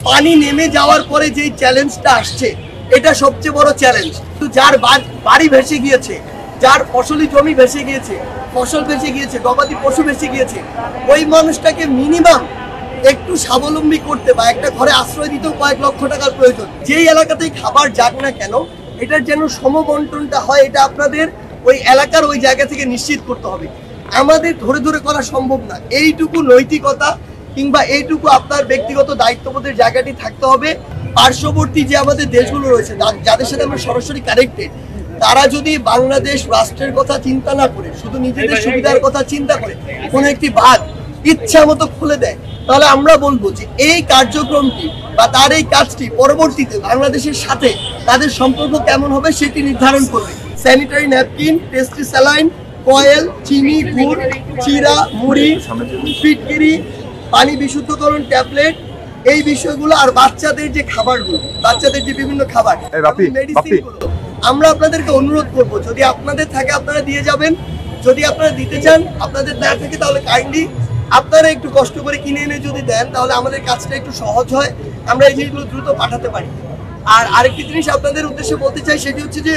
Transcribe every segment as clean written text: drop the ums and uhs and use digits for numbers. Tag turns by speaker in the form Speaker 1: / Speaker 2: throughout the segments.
Speaker 1: পানি নেমে যাওয়ার পরে যে চ্যালেঞ্জটা আসছে এটা সবচেয়ে বড় চ্যালেঞ্জ। তো যার বাড়ি ভেসে গিয়েছে, যার ফসলি জমি ভেসে গিয়েছে, ফসল ভেসে গিয়েছে, গবাদি পশু ভেসে গিয়েছে, ওই মানুষটাকে মিনিমাম একটু স্বাবলম্বী করতে বা একটা ঘরে আশ্রয় দিতেও কয়েক লক্ষ টাকার প্রয়োজন। যেই এলাকাতেই খাবার যাক না কেন এটার যেন সমবন্টনটা হয়, এটা আপনাদের ওই এলাকার ওই জায়গা থেকে নিশ্চিত করতে হবে। আমাদের ধরে ধরে করা সম্ভব না। এইটুকু নৈতিকতা কিংবা এইটুকু আপনার ব্যক্তিগত দায়িত্ববোধের জায়গাটি থাকতে হবে। পার্শ্ববর্তী যে আমাদের দেশগুলো রয়েছে যাদের সাথে আমরা সরাসরি কানেক্টেড, তারা যদি বাংলাদেশ রাষ্ট্রের কথা চিন্তা না করে শুধু নিজেদের সুবিধার কথা চিন্তা করে কোনো একটি বাঁধ ইচ্ছা মতো খুলে দেয়, তাহলে আমরা বলবো যে এই কার্যক্রমটি বা তার এই কাজটি পরবর্তীতে বাংলাদেশের সাথে তাদের সম্পর্ক কেমন হবে সেটি নির্ধারণ করবে। Sanitary napkin, tasty saline, coil, চিনি, গুড়, চিরা, মুড়ি, ফিটকিরি, পানি বিশুদ্ধকরণ ট্যাবলেট, এই বিষয়গুলো আর বাচ্চাদের যে খাবারগুলো, বাচ্চাদের যে বিভিন্ন খাবার, মেডিসিনগুলো আমরা আপনাদেরকে অনুরোধ করব, যদি আপনাদের থাকে আপনারা দিয়ে যাবেন, যদি আপনারা দিতে চান, আপনাদের না থাকে তাহলে কাইন্ডলি আপনারা একটু কষ্ট করে কিনে এনে যদি দেন তাহলে আমাদের কাজটা একটু সহজ হয়, আমরা এই জিনিসগুলো দ্রুত পাঠাতে পারি। আর আরেকটি জিনিস আপনাদের উদ্দেশ্যে বলতে চাই, সেটি হচ্ছে যে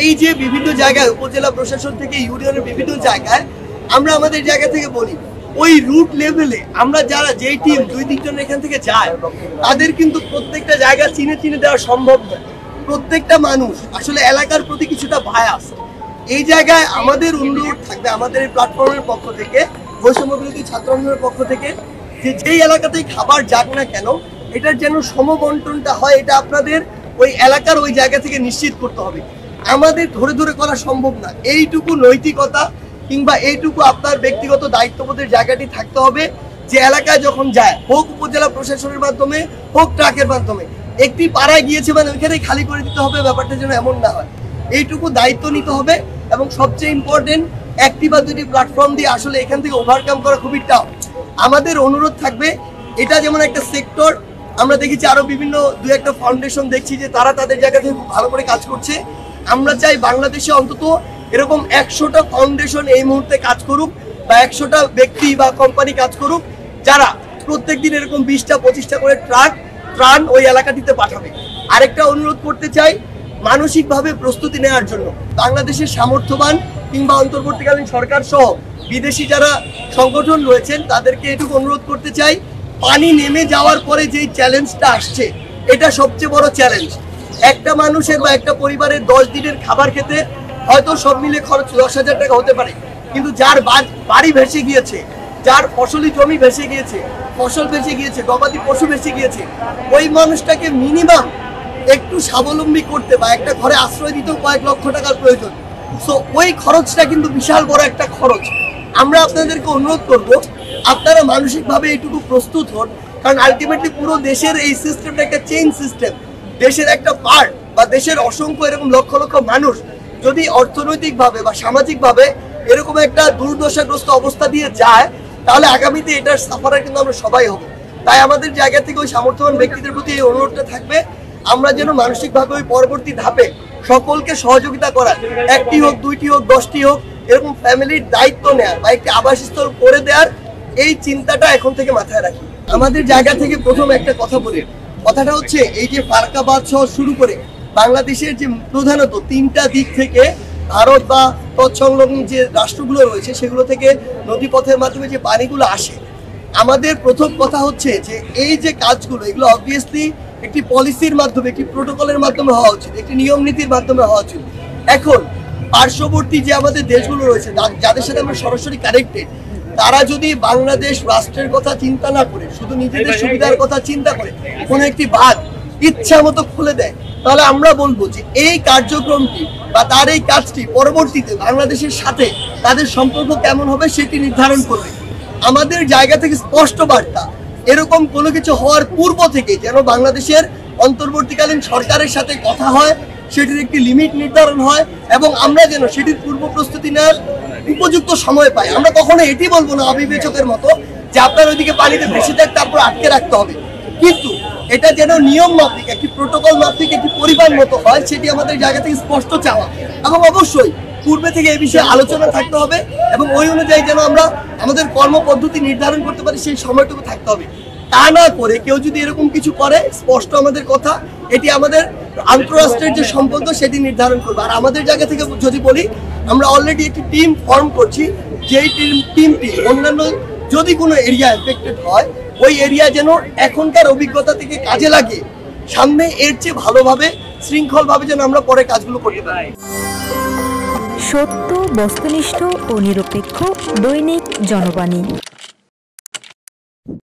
Speaker 1: এই যে বিভিন্ন জায়গায় উপজেলা প্রশাসন থেকে ইউনিয়নের বিভিন্ন জায়গায় আমরা আমাদের জায়গা থেকে বলি, ওই রুট লেভেলে আমরা যারা যেই টিম 2-3 জন এখান থেকে যায় তাদের কিন্তু প্রত্যেকটা জায়গা চিনে চিনে দেওয়া সম্ভব নয়। প্রত্যেকটা মানুষ আসলে এলাকার প্রতি কিছুটা বায়াস। এই জায়গায় আমাদের অনুরোধ থাকবে আমাদের এই প্ল্যাটফর্মের পক্ষ থেকে, বৈষম্য বিরোধী ছাত্র আন্দোলনের পক্ষ থেকে, যে যেই এলাকাতেই খাবার যাক না কেন এটার যেন সমবন্টনটা হয়, এটা আপনাদের ওই এলাকার ওই জায়গা থেকে নিশ্চিত করতে হবে। আমাদের ধরে ধরে করা সম্ভব না। এইটুকু নৈতিকতা কিংবা এইটুকু আপনার ব্যক্তিগত দায়িত্ববোধের জায়গাটি থাকতে হবে যে এলাকায় যখন যায়, হোক উপজেলা প্রশাসনের মাধ্যমে, হোক ট্রাকের মাধ্যমে, একটি পাড়ায় গিয়েছে মানে ওইখানেই খালি করে দিতে হবে, ব্যাপারটা যেন এমন না হয়। এইটুকু দায়িত্ব নিতে হবে। এবং সবচেয়ে ইম্পর্টেন্ট, একটি বা দুটি প্ল্যাটফর্ম দিয়ে আসলে এখান থেকে ওভারকাম করা খুবই টাফ। আমাদের অনুরোধ থাকবে, এটা যেমন একটা সেক্টর, আমরা দেখেছি আরো বিভিন্ন 2-1টা ফাউন্ডেশন দেখছি যে তারা তাদের জায়গা থেকে খুব ভালো করে কাজ করছে। আমরা চাই বাংলাদেশে অন্তত এরকম 100টা ফাউন্ডেশন এই মুহূর্তে কাজ করুক, বা 100টা ব্যক্তি বা কোম্পানি কাজ করুক, যারা প্রত্যেকদিন এরকম 20টা-25টা করে ত্রাণ ওই এলাকাটিতে পাঠাবে। আরেকটা অনুরোধ করতে চাই, মানসিকভাবে প্রস্তুতি নেওয়ার জন্য বাংলাদেশের সামর্থ্যবান কিংবা অন্তর্বর্তীকালীন সরকার সহ বিদেশি যারা সংগঠন রয়েছেন তাদেরকে এটুকু অনুরোধ করতে চাই, পানি নেমে যাওয়ার পরে যেই চ্যালেঞ্জটা আসছে এটা সবচেয়ে বড় চ্যালেঞ্জ। একটা মানুষের বা একটা পরিবারের 10 দিনের খাবার খেতে হয়তো সব মিলে খরচ 10,000 টাকা হতে পারে, কিন্তু যার বাড়ি ভেসে গিয়েছে, যার ফসলি জমি ভেসে গিয়েছে, ফসল ভেসে গিয়েছে, গবাদি পশু ভেসে গিয়েছে, ওই মানুষটাকে মিনিমাম একটু স্বাবলম্বী করতে বা একটা ঘরে আশ্রয় দিতেও কয়েক লক্ষ টাকার প্রয়োজন। সো ওই খরচটা কিন্তু বিশাল বড় একটা খরচ। আমরা আপনাদেরকে অনুরোধ করব, আপনারা মানসিকভাবে এইটুকু প্রস্তুত হন, কারণ আলটিমেটলি পুরো দেশের এই সিস্টেমটা একটা চেইন সিস্টেম। দেশের একটা পার্ট বা দেশের অসংখ্য এরকম লক্ষ লক্ষ মানুষ যদি অর্থনৈতিকভাবে বা সামাজিকভাবে এরকম একটা দুর্দশাগ্রস্ত অবস্থা দিয়ে যায়, তাহলে আগামীতে এটার সাফারার কিন্তু আমরা সবাই হব। তাই আমাদের জায়গা থেকে ওই সামর্থ্যবান ব্যক্তিদের প্রতি এই অনুরোধটা থাকবে, আমরা যেন মানসিকভাবে ওই পরবর্তী ধাপে সকলকে সহযোগিতা করার, 1টি হোক, 2টি হোক, 10টি হোক, এরকম ফ্যামিলির দায়িত্ব নেওয়ার বা একটি আবাসস্থল করে দেওয়ার এই চিন্তাটা এখন থেকে মাথায় রাখি। আমাদের জায়গা থেকে প্রথম একটা কথা বলি, কথাটা হচ্ছে এই যে ফারাক্কাবাদ সহ শুরু করে বাংলাদেশের যে প্রধানত 3টা দিক থেকে ভারত বা তৎসংলগ্ন যে রাষ্ট্রগুলো রয়েছে সেগুলো থেকে নদীপথের মাধ্যমে যে পানিগুলো আসে, আমাদের প্রথম কথা হচ্ছে যে এই যে কাজগুলো এগুলো অবভিয়াসলি একটি পলিসির মাধ্যমে, একটি প্রোটোকলের মাধ্যমে হওয়া উচিত, একটি নিয়ম নীতির মাধ্যমে হওয়া উচিত। এখন পার্শ্ববর্তী যে আমাদের দেশগুলো রয়েছে যাদের সাথে আমরা সরাসরি কানেক্টেড, তারা যদি বাংলাদেশ রাষ্ট্রের কথা চিন্তা না করে শুধু নিজেদের সুবিধার কথা চিন্তা করে কোনো একটি বাঁধ ইচ্ছা মতো খুলে দেয়, তাহলে আমরা বলবো যে এই কার্যক্রমটি বা তার এই কাজটি পরবর্তীতে বাংলাদেশের সাথে তাদের সম্পর্ক কেমন হবে সেটি নির্ধারণ করবে। আমাদের জায়গা থেকে স্পষ্ট বার্তা, এরকম কোনো কিছু হওয়ার পূর্ব থেকে যেন বাংলাদেশের অন্তর্বর্তীকালীন সরকারের সাথে কথা হয়, সেটির একটি লিমিট নির্ধারণ হয় এবং আমরা যেন সেটির পূর্ব প্রস্তুতি নেওয়ার উপযুক্ত সময় পাই। আমরা কখনো এটি বলবো না অবিবেচকের মতো যে আপনার ওইদিকে পানিতে ভেসে যাক তারপর আটকে রাখতে হবে, কিন্তু এটা যেন নিয়ম মাফিক, একটি প্রোটোকল মাফিক, একটি পরিবার মতো হয়, সেটি আমাদের জায়গা থেকে স্পষ্ট চাওয়া। এবং অবশ্যই পূর্বে থেকে এই বিষয়ে আলোচনা থাকতে হবে এবং ওই অনুযায়ী যেন আমরা আমাদের কর্মপদ্ধতি নির্ধারণ করতে পারি, সেই সময়টুকু থাকতে হবে। তা না করে কেউ যদি এরকম কিছু করে, স্পষ্ট আমাদের কথা, এটি আমাদের আন্তঃরাষ্ট্রের যে সম্পর্ক সেটি নির্ধারণ করবে। আর আমাদের জায়গা থেকে যদি বলি, আমরা অলরেডি একটি টিম ফর্ম করছি, যেই টিমটি অন্যান্য যদি কোনো এরিয়া এফেক্টেড হয়, ওই এরিয়া যেন এখনকার অভিজ্ঞতা থেকে কাজে লাগে, সামনে এর চেয়ে ভালোভাবে শৃঙ্খলভাবে যেন আমরা পরে কাজগুলো করতে পারি।
Speaker 2: সত্য, বস্তুনিষ্ঠ ও নিরপেক্ষ দৈনিক জনবাণী।